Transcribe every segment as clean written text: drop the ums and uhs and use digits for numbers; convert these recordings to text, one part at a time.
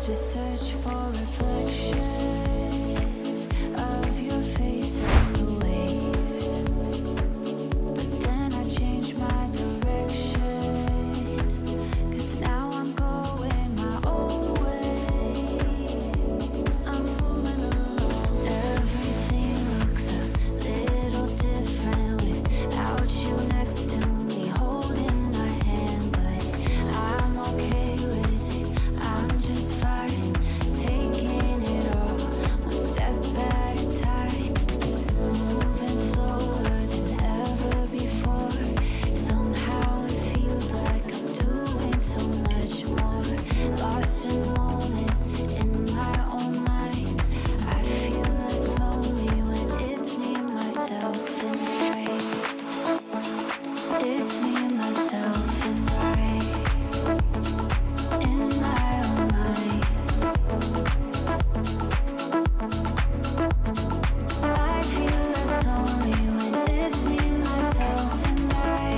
Just search for reflections of your face on the waves, but then I changed my direction, 'cause now I'm going my own way. I'm moving along. Everything looks a little different without you next to me, holding my hand, but I'm okay with it. I'm just fine, taking it all one step at a time, moving slower than ever before. Somehow it feels like I'm doing so much more, lost in moments in my own mind. I feel less lonely when it's me, myself, and I. It's me, myself, and I, in my own mind. I feel less lonely when it's me, myself, and I.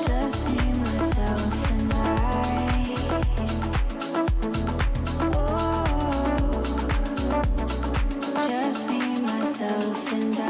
Just me, myself, and I. Oh, just me, myself, and I.